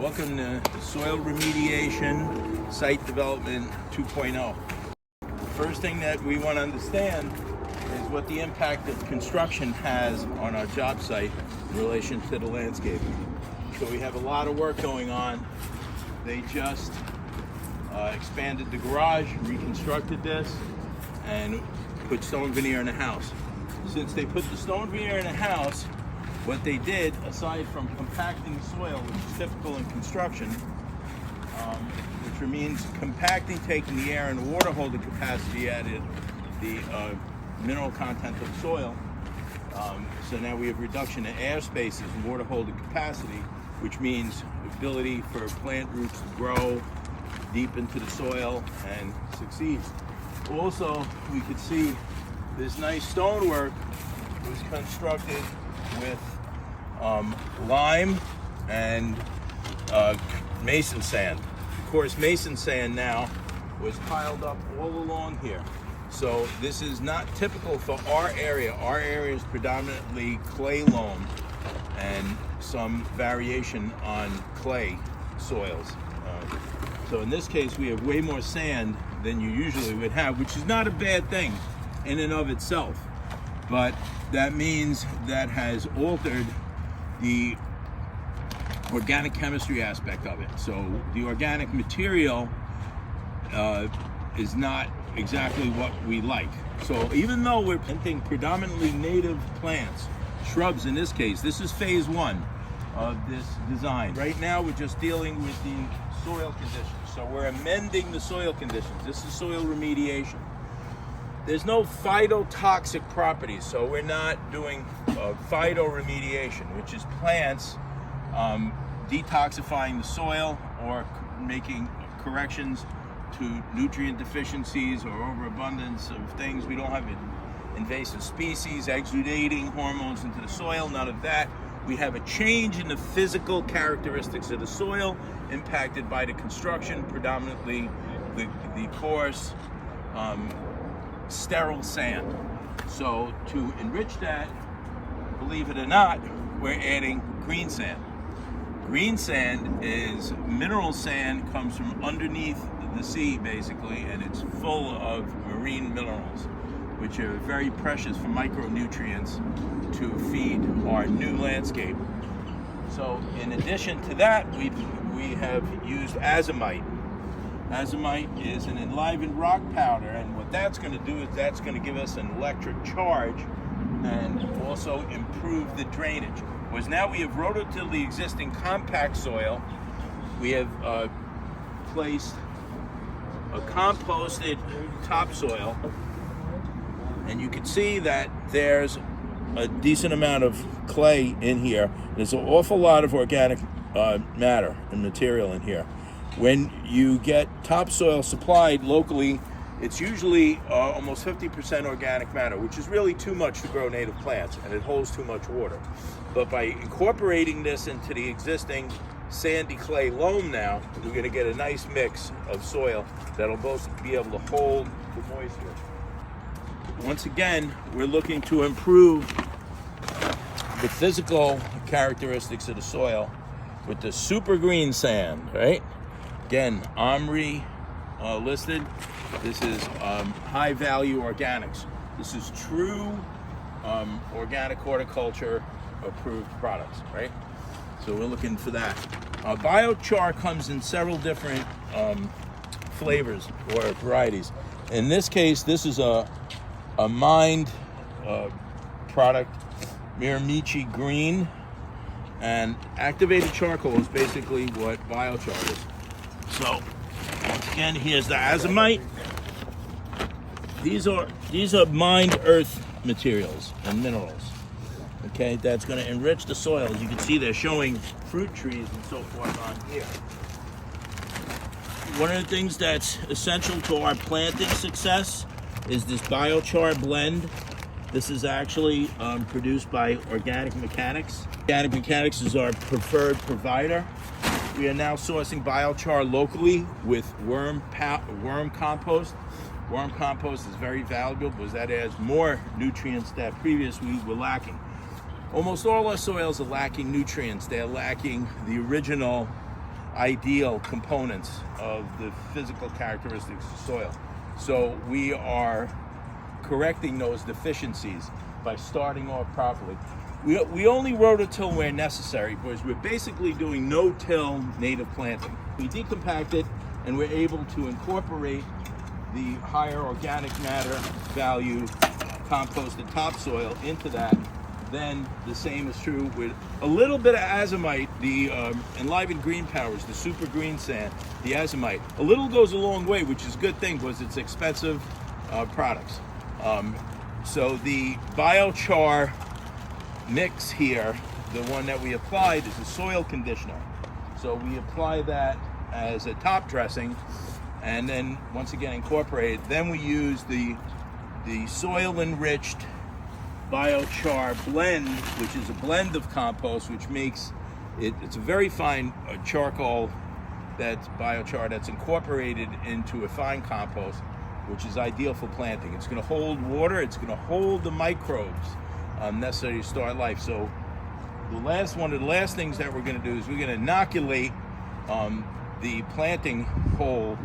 Welcome to Soil Remediation Site Development 2.0. First thing that we want to understand is what the impact of construction has on our job site in relation to the landscape. So we have a lot of work going on. They just expanded the garage, reconstructed this, and put stone veneer in the house. Since they put the stone veneer in the house, what they did, aside from compacting the soil, which is typical in construction, which means compacting, taking the air and the water holding capacity added, the mineral content of the soil. So now we have reduction in air spaces and water holding capacity, which means ability for plant roots to grow deep into the soil and succeed. Also, we could see this nice stonework was constructed with lime and mason sand. Of course, mason sand now was piled up all along here. So this is not typical for our area. Our area is predominantly clay loam and some variation on clay soils. So in this case, we have way more sand than you usually would have, which is not a bad thing in and of itself. But that means that has altered the organic chemistry aspect of it. So the organic material is not exactly what we like. So even though we're planting predominantly native plants, shrubs in this case, this is phase one of this design. Right now we're just dealing with the soil conditions. So we're amending the soil conditions. This is soil remediation. There's no phytotoxic properties, so we're not doing phytoremediation, which is plants detoxifying the soil or making corrections to nutrient deficiencies or overabundance of things. We don't have invasive species exudating hormones into the soil, none of that. We have a change in the physical characteristics of the soil impacted by the construction, predominantly the coarse, sterile sand. So to enrich that, believe it or not, we're adding green sand. Green sand is mineral sand, comes from underneath the sea basically, and it's full of marine minerals, which are very precious for micronutrients to feed our new landscape. So in addition to that, we have used Azomite. Azomite is an enlivened rock powder, and what that's going to do is that's going to give us an electric charge and also improve the drainage. Whereas now we have Roto-till the existing compact soil, we have placed a composted topsoil, and you can see that there's a decent amount of clay in here. There's an awful lot of organic matter and material in here. When you get topsoil supplied locally, it's usually almost 50% organic matter, which is really too much to grow native plants, and it holds too much water. But by incorporating this into the existing sandy clay loam now, we're going to get a nice mix of soil that'll both be able to hold the moisture. Once again, we're looking to improve the physical characteristics of the soil with the super green sand, right? Again, OMRI listed. This is high value organics. This is true organic horticulture approved products, right? So we're looking for that. Biochar comes in several different flavors or varieties. In this case, this is a mined product, Mirimichi green, and activated charcoal is basically what biochar is. So once again, here's the Azomite. These are mined earth materials and minerals. Okay, that's going to enrich the soil. As you can see, they're showing fruit trees and so forth on here. One of the things that's essential to our planting success is this biochar blend. This is actually produced by Organic Mechanics. Organic Mechanics is our preferred provider. We are now sourcing biochar locally with worm compost. Worm compost is very valuable because that adds more nutrients that previously were lacking. Almost all our soils are lacking nutrients. They're lacking the original ideal components of the physical characteristics of soil. So we are correcting those deficiencies by starting off properly. We only rototill where necessary because we're basically doing no-till native planting. We decompact it and we're able to incorporate the higher organic matter value compost and topsoil into that. Then the same is true with a little bit of azomite, the enlivened green powers, the super green sand, the azomite. A little goes a long way, which is a good thing because it's expensive products. So the biochar mix here, the one that we applied, is a soil conditioner. So we apply that as a top dressing and then once again incorporate it. Then we use the soil enriched biochar blend, which is a blend of compost, which makes it, it's a very fine charcoal that's biochar that's incorporated into a fine compost, which is ideal for planting. It's going to hold water, it's going to hold the microbes necessary to start life. So one of the last things that we're going to do is we're going to inoculate the planting hole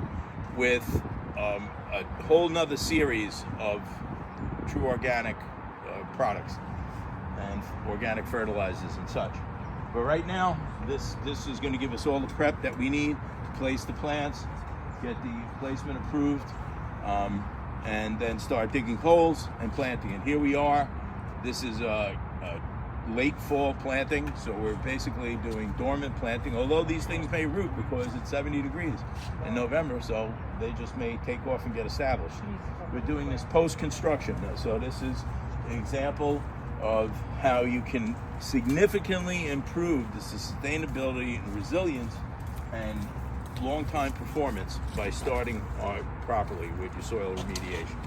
with a whole nother series of true organic products and organic fertilizers and such. But right now, this is going to give us all the prep that we need to place the plants, get the placement approved, and then start digging holes and planting. And here we are. This is a late fall planting, so we're basically doing dormant planting, although these things may root because it's 70 degrees in November, so they just may take off and get established. We're doing this post-construction, so this is an example of how you can significantly improve the sustainability and resilience and long-time performance by starting properly with your soil remediation.